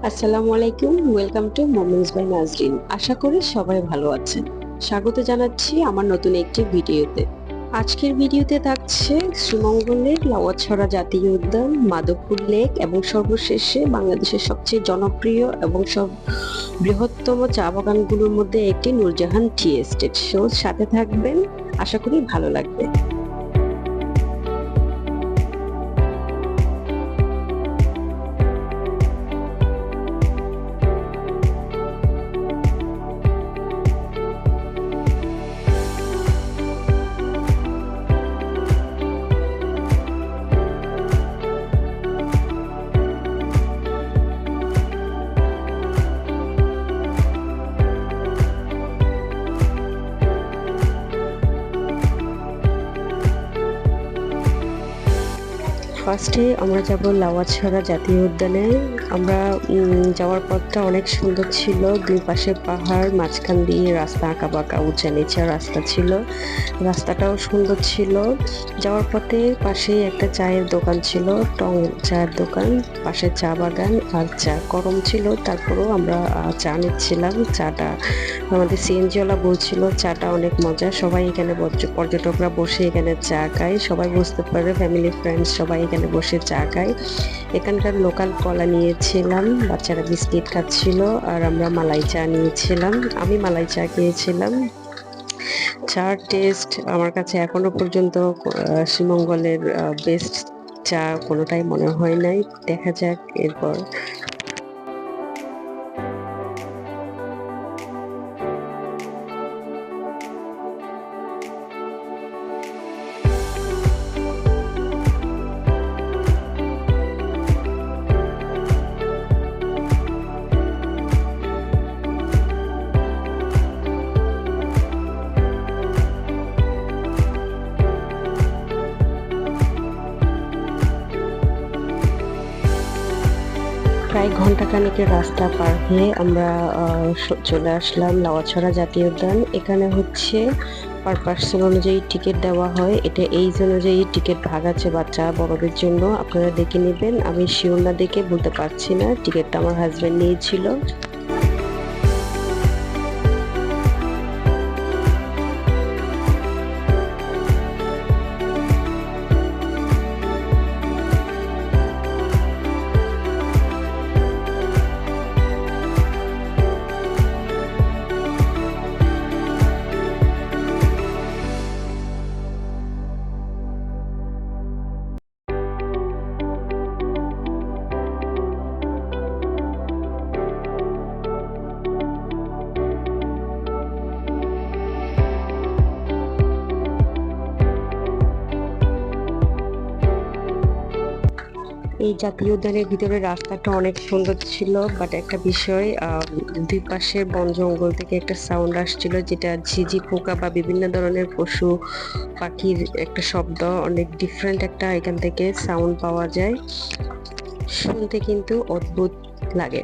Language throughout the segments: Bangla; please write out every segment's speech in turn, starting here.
আসসালামু আলাইকুম, welcome to moments by Nazrin. আশা করি সবাই ভালো আছেন। স্বাগত জানাচ্ছি আমার নতুন একটি ভিডিওতে। আজকের ভিডিওতে থাকছে শ্রীমঙ্গলের লাউয়াছড়া জাতীয় উদ্যান, মাধবপুর লেক এবং সর্বশেষে বাংলাদেশের সবচেয়ে জনপ্রিয় এবং বৃহত্তম চা বাগানগুলোর মধ্যে একটি নূরজাহান টি এস্টেট। সাথে থাকবেন, আশা করি ভালো লাগবে। ফার্স্টে আমরা যাব লাউয়াছড়া জাতীয় উদ্যানে। আমরা যাওয়ার পথটা অনেক সুন্দর ছিল, দুই পাশে পাহাড়, মাঝখান দিয়ে রাস্তা আঁকা বাঁকা উঁচা নিচা রাস্তা ছিল, রাস্তাটাও সুন্দর ছিল। যাওয়ার পথে পাশেই একটা চায়ের দোকান ছিল, টং চায়ের দোকান, পাশে চা বাগান আর চা গরম ছিল, তারপরেও আমরা চা নিচ্ছিলাম। চাটা আমাদের সিএনজিওয়ালা বলছিল চাটা অনেক মজা, সবাই এখানে পর্যটকরা বসে এখানে চা খায়, সবাই বুঝতে পারে, ফ্যামিলি ফ্রেন্ডস সবাই এখানে বসে চা খায়। এখানকার লোকাল কলা নিয়েছিলাম, বাচ্চারা বিস্কিট খাচ্ছিল আর আমরা মালাই চা নিয়েছিলাম। আমি মালাই চা খেয়েছিলাম। চার টেস্ট আমার কাছে এখনো পর্যন্ত শ্রীমঙ্গলের বেস্ট চা কোনোটাই মনে হয় নাই। দেখা যাক এরপর। প্রায় ঘন্টাখানেকের রাস্তা পার হয়ে আমরা চলে আসলাম লাউয়াছড়া জাতীয় উদ্যান। এখানে হচ্ছে পার পার্সন অনুযায়ী টিকিট দেওয়া হয়, এটা এইজ অনুযায়ী টিকিট ভাগ আছে, বাচ্চা বড়দের জন্য। আপনারা দেখে নেবেন, আমি শিওর না দেখে বলতে পারছি না, টিকিটটা আমার হাজব্যান্ড নিয়েছিল। এই জাতীয় উদ্যানের ভিতরে রাস্তাটা অনেক সুন্দর ছিল, বাট একটা বিষয়, দুই পাশে বন জঙ্গল থেকে একটা সাউন্ড আসছিল, যেটা ঝিঝি পোকা বা বিভিন্ন ধরনের পশু পাখির একটা শব্দ, অনেক ডিফারেন্ট একটা এখান থেকে সাউন্ড পাওয়া যায়, শুনতে কিন্তু অদ্ভুত লাগে।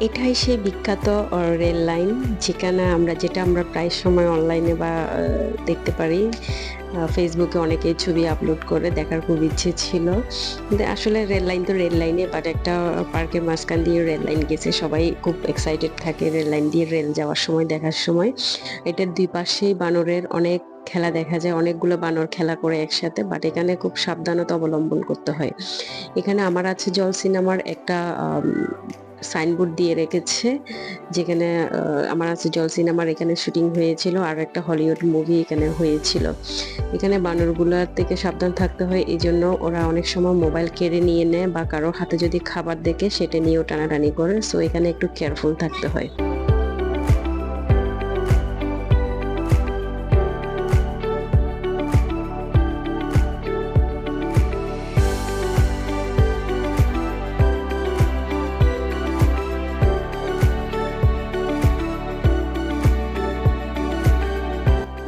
এটাই সেই বিখ্যাত রেল লাইন, যেটা আমরা প্রায় সময় অনলাইনে বা দেখতে পারি, ফেসবুকে অনেকে ছবি আপলোড করে, দেখার খুব ইচ্ছে ছিল। কিন্তু আসলে রেল লাইন তো রেল লাইনে, বাট একটা পার্কের মাঝখান দিয়ে রেল লাইন গেছে, সবাই খুব এক্সাইটেড থাকে রেল লাইন দিয়ে রেল যাওয়ার সময়, দেখার সময়। এটার দুই পাশেই বানরের অনেক খেলা দেখা যায়, অনেকগুলো বানর খেলা করে একসাথে, বাট এখানে খুব সাবধানতা অবলম্বন করতে হয়। এখানে আমার আছে জল সিনেমার একটা সাইনবোর্ড দিয়ে রেখেছে, যেখানে আমার আছে জল সিনেমার এখানে শুটিং হয়েছিল, আর একটা হলিউড মুভি এখানে হয়েছিল। এখানে বানরগুলার থেকে সাবধান থাকতে হয়, এই জন্য ওরা অনেক সময় মোবাইল কেড়ে নিয়ে নেয়, বা কারো হাতে যদি খাবার দেখে সেটা নিয়েও টানাটানি করে। সো এখানে একটু কেয়ারফুল থাকতে হয়।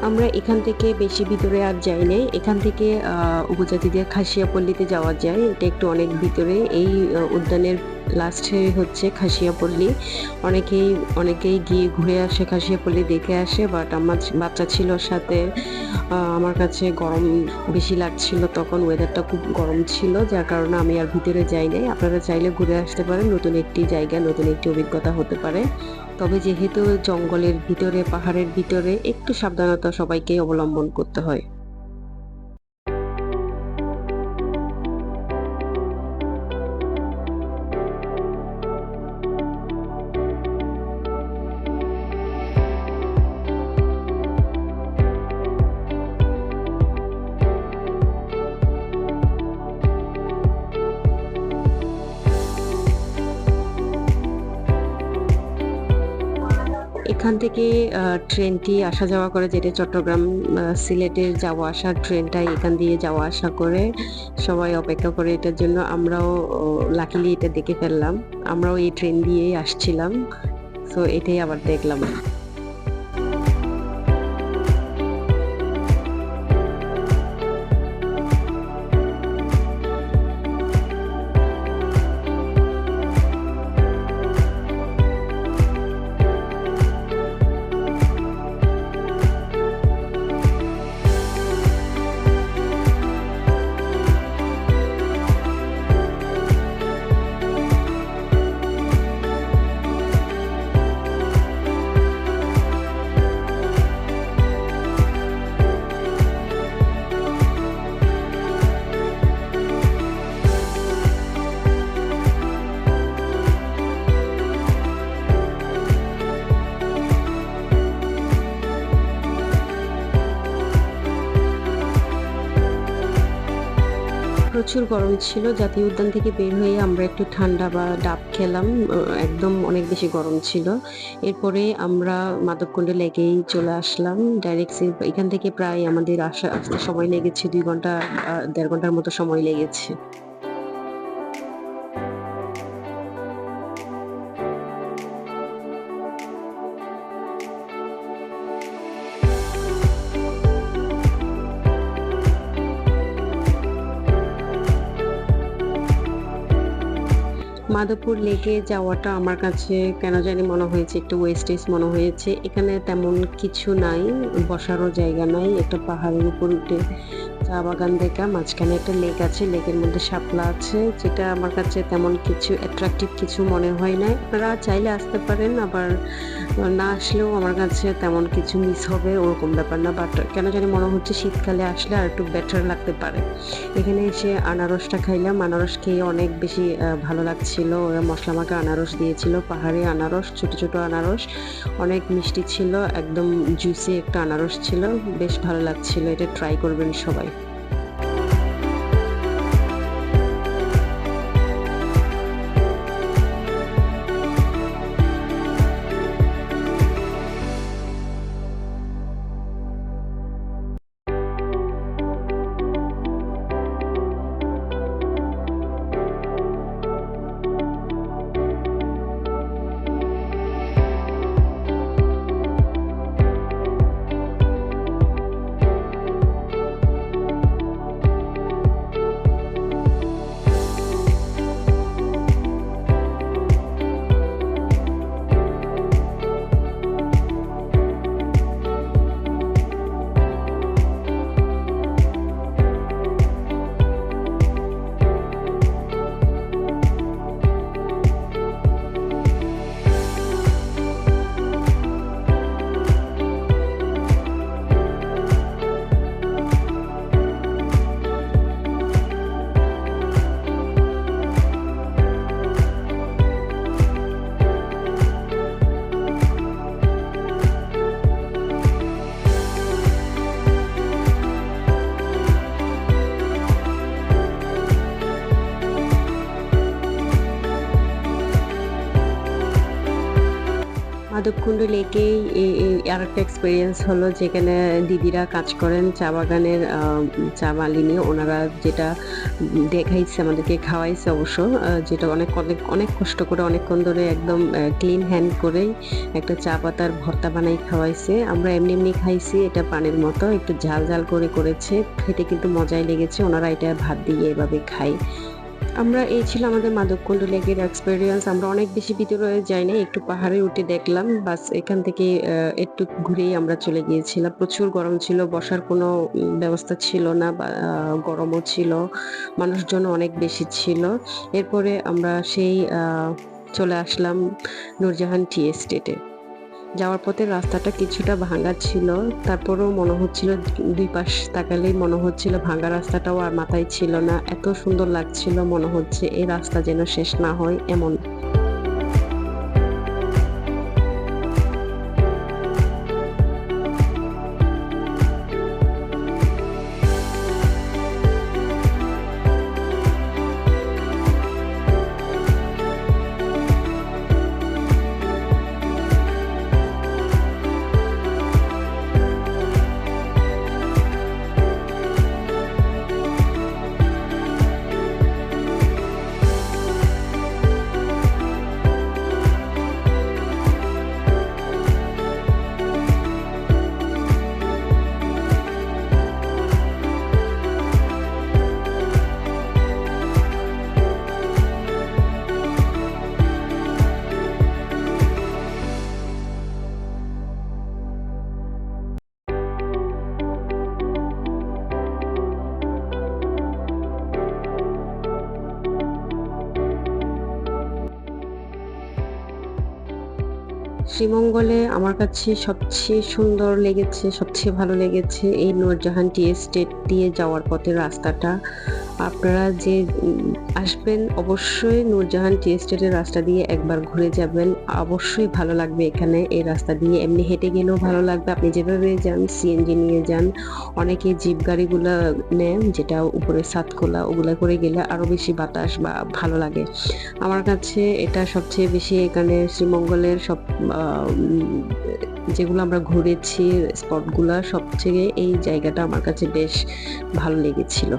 আমরা এখান থেকে বেশি ভিতরে আর যাই নাই। এখান থেকে উপজাতি দিয়ে খাসিয়াপল্লীতে যাওয়া যায়, এটা একটু অনেক ভিতরে। এই উদ্যানের লাস্টে হচ্ছে খাসিয়াপল্লী। অনেকেই অনেকেই গিয়ে ঘুরে আসে, খাসিয়াপল্লী দেখে আসে। বাট আমার বাচ্চা ছিল সাথে, আমার কাছে গরম বেশি লাগছিল, তখন ওয়েদারটা খুব গরম ছিল, যার কারণে আমি আর ভিতরে যাই নাই। আপনারা চাইলে ঘুরে আসতে পারেন, নতুন একটি জায়গা, নতুন একটি অভিজ্ঞতা হতে পারে। তবে যেহেতু জঙ্গলের ভিতরে, পাহাড়ের ভিতরে, একটু সাবধানতা সবাইকেই অবলম্বন করতে হয়। এখান থেকে ট্রেনটি আসা যাওয়া করে, যেটা চট্টগ্রাম সিলেটের যাওয়া আসার ট্রেনটাই এখান দিয়ে যাওয়া আসা করে। সবাই অপেক্ষা করে এটার জন্য। আমরাও লাকিলি এটা দেখে ফেললাম। আমরাও এই ট্রেন দিয়েই আসছিলাম, সো এটাই আবার দেখলাম। প্রচুর গরম ছিল। জাতীয় উদ্যান থেকে বের হয়ে আমরা একটু ঠান্ডা বা ডাব খেলাম। একদম অনেক বেশি গরম ছিল। এরপরে আমরা মাধবকুণ্ড লেকেই চলে আসলাম ডাইরেক্ট। এখান থেকে প্রায় আমাদের আসতে সময় লেগেছে 2 ঘন্টা, 1.5 ঘন্টার মতো সময় লেগেছে। মাধবপুর লেকে যাওয়াটা আমার কাছে কেন জানি মনে হয়েছে একটু ওয়েস্টেজ মনে হয়েছে। এখানে তেমন কিছু নাই, বসারও জায়গা নাই। একটা পাহাড়ের উপর উঠে চা বাগান দেখা, মাঝখানে একটা লেক আছে, লেকের মধ্যে শাপলা আছে, যেটা আমার কাছে তেমন কিছু অ্যাট্রাকটিভ কিছু মনে হয় না। আপনারা চাইলে আসতে পারেন, আবার না আসলেও আমার কাছে তেমন কিছু মিস হবে ওরকম ব্যাপার না। বাট কেন জানি মনে হচ্ছে শীতকালে আসলে আর একটু বেটার লাগতে পারে। এখানে এসে আনারসটা খাইলাম, আনারস খেয়ে অনেক বেশি ভালো লাগছিল। ওরা মশলা মাখা আনারস দিয়েছিল, পাহাড়ি আনারস, ছোট ছোট আনারস, অনেক মিষ্টি ছিল, একদম জুসি একটা আনারস ছিল, বেশ ভালো লাগছিল। এটা ট্রাই করবেন সবাই। মাধবকুণ্ড লেকেই আর একটা এক্সপিরিয়েন্স হলো, যেখানে দিদিরা কাজ করেন চা বাগানের, চা মালিনী, ওনারা যেটা দেখাইছে আমাদেরকে, খাওয়াইছে অবশ্য, যেটা অনেক অনেক অনেক কষ্ট করে অনেকক্ষণ ধরে একদম ক্লিন হ্যান্ড করেই একটা চা পাতার ভর্তা বানাই খাওয়াইছে। আমরা এমনি এমনি খাইছি, এটা পানির মতো একটু ঝাল ঝাল করে করেছে, খেতে কিন্তু মজাই লেগেছে। ওনারা এটা ভাত দিয়ে এভাবে খায়। আমরা এই ছিল আমাদের মাধবকুণ্ড লেকের এক্সপেরিয়েন্স। আমরা অনেক বেশি ভিতরে যাই নাই, একটু পাহাড়ে উঠে দেখলাম, বাস এখান থেকে একটু ঘুরেই আমরা চলে গিয়েছিলাম। প্রচুর গরম ছিল, বসার কোনো ব্যবস্থা ছিল না, বা গরমও ছিল, মানুষজন অনেক বেশি ছিল। এরপরে আমরা সেই চলে আসলাম নূরজাহান টি এস্টেটে। যাওয়ার পথে রাস্তাটা কিছুটা ভাঙা ছিল, তারপরেও মনে হচ্ছিল, দুই পাশ তাকালেই মনে হচ্ছিল ভাঙা রাস্তাটাও আর মাথায় ছিল না। এত সুন্দর লাগছিল, মনে হচ্ছে এই রাস্তা যেন শেষ না হয় এমন। শ্রীমঙ্গলে আমার কাছে সবচেয়ে সুন্দর লেগেছে, সবচেয়ে ভালো লেগেছে এই নূরজাহান টি এস্টেট দিয়ে যাওয়ার পথের রাস্তাটা। আপনারা যে আসবেন, অবশ্যই নূরজাহান টি এস্টেটের রাস্তা দিয়ে একবার ঘুরে যাবেন, অবশ্যই ভালো লাগবে। এখানে এই রাস্তা দিয়ে এমনি হেঁটে গেলেও ভালো লাগবে, আপনি যেভাবে যান, সিএনজি নিয়ে যান, অনেকে জিপ গাড়িগুলো নেন যেটা উপরে সাতখোলা, ওগুলা করে গেলে আরো বেশি বাতাস বা ভালো লাগে। আমার কাছে এটা সবচেয়ে বেশি, এখানে শ্রীমঙ্গলের সব যেগুলো আমরা ঘুরেছি স্পটগুলা, সবচেয়ে এই জায়গাটা আমার কাছে বেশ ভালো লেগেছিল।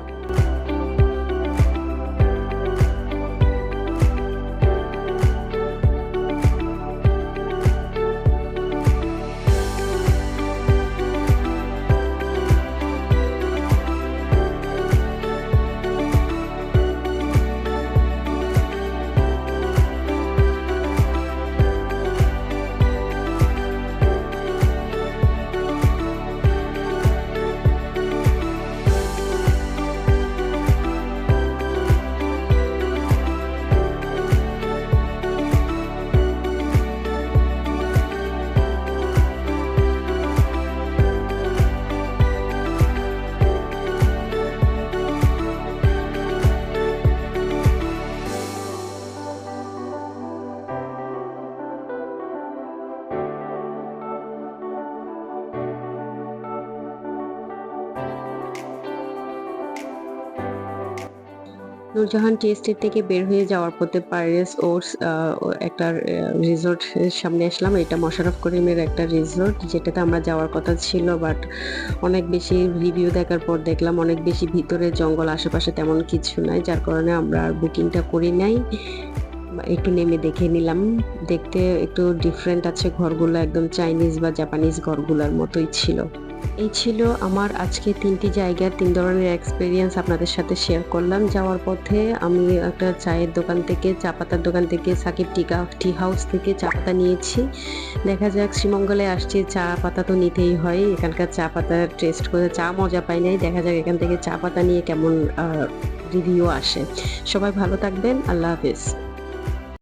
নূরজাহান টি এস্টেট থেকে বের হয়ে যাওয়ার পথে পাইরেটস ওটস একটা রিসোর্ট সামনে আসলাম। এটা মোশাররফ করিমের একটা রিসোর্ট, যেটাতে আমরা যাওয়ার কথা ছিল, বাট অনেক বেশি রিভিউ দেখার পর দেখলাম অনেক বেশি ভিতরে জঙ্গল, আশেপাশে তেমন কিছু নাই, যার কারণে আমরা আর বুকিংটা করি নাই। একটু নেমে দেখে নিলাম, দেখতে একটু ডিফারেন্ট আছে ঘরগুলো, একদম চাইনিজ বা জাপানিজ ঘরগুলোর মতোই ছিল। এই ছিল আমার আজকে 3টি জায়গার 3 ধরনের এক্সপিরিয়েন্স আপনাদের সাথে শেয়ার করলাম। যাওয়ার পথে আমি একটা চায়ের দোকান থেকে, চা পাতার দোকান থেকে, সাকিব টি হাউস থেকে চা পাতা নিয়েছি। দেখা যাক, শ্রীমঙ্গলে আসছি, চা পাতা তো নিতেই হয়, এখানকার চা পাতা টেস্ট করে চা মজা পাই নাই, দেখা যাক এখান থেকে চা পাতা নিয়ে কেমন রিভিউ আসে। সবাই ভালো থাকবেন, আল্লাহ হাফেজ।